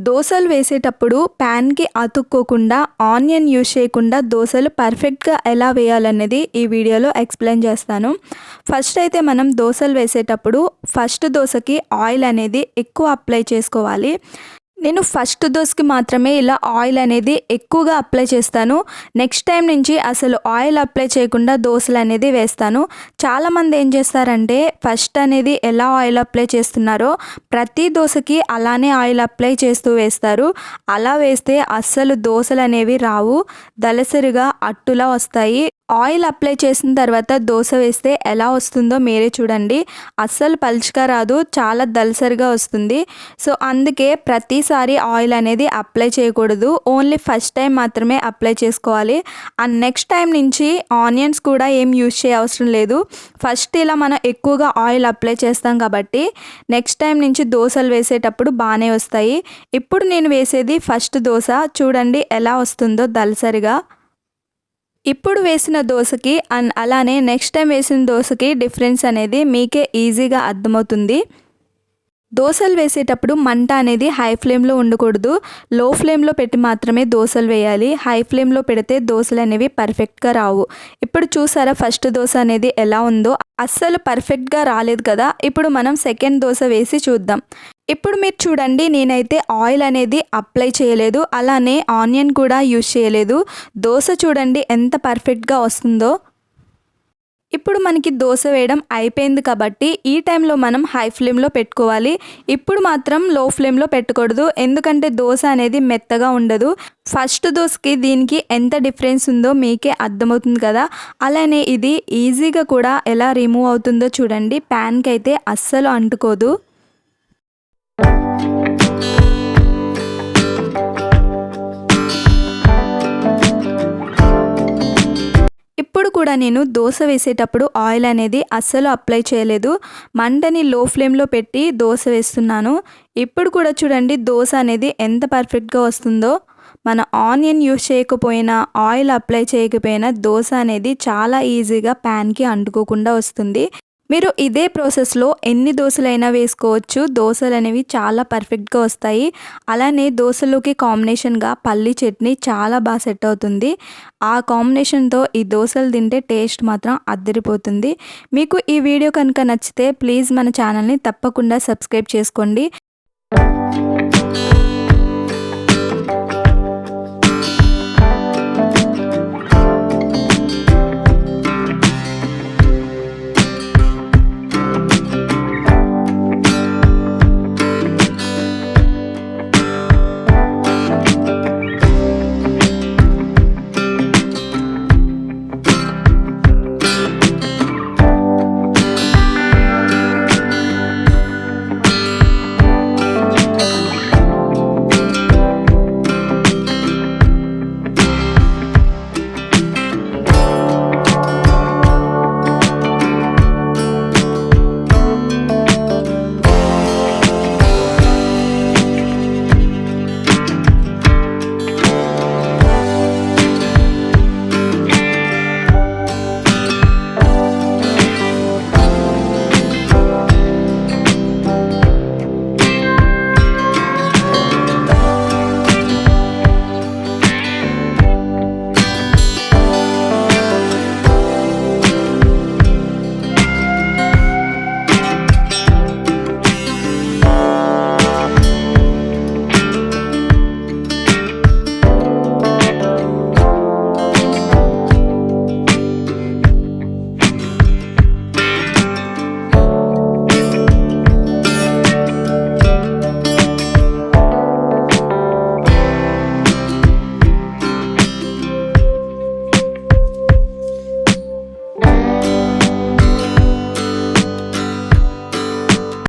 దోసలు వేసేటప్పుడు ప్యాన్కి అతుక్కోకుండా ఆనియన్ యూజ్ చేయకుండా దోసలు పర్ఫెక్ట్గా ఎలా వేయాలనేది ఈ వీడియోలో ఎక్స్ప్లెయిన్ చేస్తాను. ఫస్ట్ అయితే మనం దోసలు వేసేటప్పుడు ఫస్ట్ దోసకి ఆయిల్ అనేది ఎక్కువ అప్లై చేసుకోవాలి. నేను ఫస్ట్ దోసకి మాత్రమే ఇలా ఆయిల్ అనేది ఎక్కువగా అప్లై చేస్తాను. నెక్స్ట్ టైం నుంచి అసలు ఆయిల్ అప్లై చేయకుండా దోసలు అనేది వేస్తాను. చాలామంది ఏం చేస్తారంటే ఫస్ట్ అనేది ఎలా ఆయిల్ అప్లై చేస్తున్నారో ప్రతి దోసకి అలానే ఆయిల్ అప్లై చేస్తూ వేస్తారు. అలా వేస్తే అస్సలు దోసలు అనేవి రావు, దలసరిగా అట్టులా వస్తాయి. ఆయిల్ అప్లై చేసిన తర్వాత దోస వేస్తే ఎలా వస్తుందో మీరే చూడండి. అస్సలు పలుచగా రాదు, చాలా దలసరిగా వస్తుంది. సో అందుకే ప్రతిసారి ఆయిల్ అనేది అప్లై చేయకూడదు, ఓన్లీ ఫస్ట్ టైం మాత్రమే అప్లై చేసుకోవాలి. అండ్ నెక్స్ట్ టైం నుంచి ఆనియన్స్ కూడా ఏం యూజ్ చేయ అవసరం లేదు. ఫస్ట్ ఇలా మనం ఎక్కువగా ఆయిల్ అప్లై చేస్తాం కాబట్టి నెక్స్ట్ టైం నుంచి దోసలు వేసేటప్పుడు బాగానే వస్తాయి. ఇప్పుడు నేను వేసేది ఫస్ట్ దోస, చూడండి ఎలా వస్తుందో దలసరిగా. ఇప్పుడు వేసిన దోసకి అండ్ అలానే నెక్స్ట్ టైం వేసిన దోసకి డిఫరెన్స్ అనేది మీకే ఈజీగా అర్థమవుతుంది. దోసలు వేసేటప్పుడు మంట అనేది హై ఫ్లేమ్లో ఉండకూడదు, లో ఫ్లేమ్లో పెట్టి మాత్రమే దోసలు వేయాలి. హై ఫ్లేమ్లో పెడితే దోసలు అనేవి పర్ఫెక్ట్గా రావు. ఇప్పుడు చూసారా ఫస్ట్ దోస అనేది ఎలా ఉందో, అస్సలు పర్ఫెక్ట్గా రాలేదు కదా. ఇప్పుడు మనం సెకండ్ దోస వేసి చూద్దాం. ఇప్పుడు మీరు చూడండి, నేనైతే ఆయిల్ అనేది అప్లై చేయలేదు, అలానే ఆనియన్ కూడా యూజ్ చేయలేదు. దోస చూడండి ఎంత పర్ఫెక్ట్గా వస్తుందో. ఇప్పుడు మనకి దోస వేయడం అయిపోయింది కాబట్టి ఈ టైంలో మనం హై ఫ్లేమ్లో పెట్టుకోవాలి. ఇప్పుడు మాత్రం లో ఫ్లేమ్లో పెట్టకూడదు, ఎందుకంటే దోస అనేది మెత్తగా ఉండదు. ఫస్ట్ దోసకి దీనికి ఎంత డిఫరెన్స్ ఉందో మీకే అర్థమవుతుంది కదా. అలానే ఇది ఈజీగా కూడా ఎలా రిమూవ్ అవుతుందో చూడండి. ప్యాన్కి అయితే అస్సలు అంటుకోదు. ఇప్పుడు కూడా నేను దోస వేసేటప్పుడు ఆయిల్ అనేది అస్సలు అప్లై చేయలేదు. మంటని లో ఫ్లేమ్లో పెట్టి దోస వేస్తున్నాను. ఇప్పుడు కూడా చూడండి దోస అనేది ఎంత పర్ఫెక్ట్గా వస్తుందో. మన ఆనియన్ యూజ్ చేయకపోయినా, ఆయిల్ అప్లై చేయకపోయినా దోస అనేది చాలా ఈజీగా ప్యాన్కి అంటుకోకుండా వస్తుంది. మీరు ఇదే ప్రాసెస్లో ఎన్ని దోసలైనా వేసుకోవచ్చు, దోసలు అనేవి చాలా పర్ఫెక్ట్గా వస్తాయి. అలానే దోసలోకి కాంబినేషన్గా పల్లి చట్నీ చాలా బాగా సెట్ అవుతుంది. ఆ కాంబినేషన్తో ఈ దోసలు తింటే టేస్ట్ మాత్రం అద్దరిపోతుంది. మీకు ఈ వీడియో కనుక నచ్చితే ప్లీజ్ మన ఛానల్ని తప్పకుండా సబ్స్క్రైబ్ చేసుకోండి.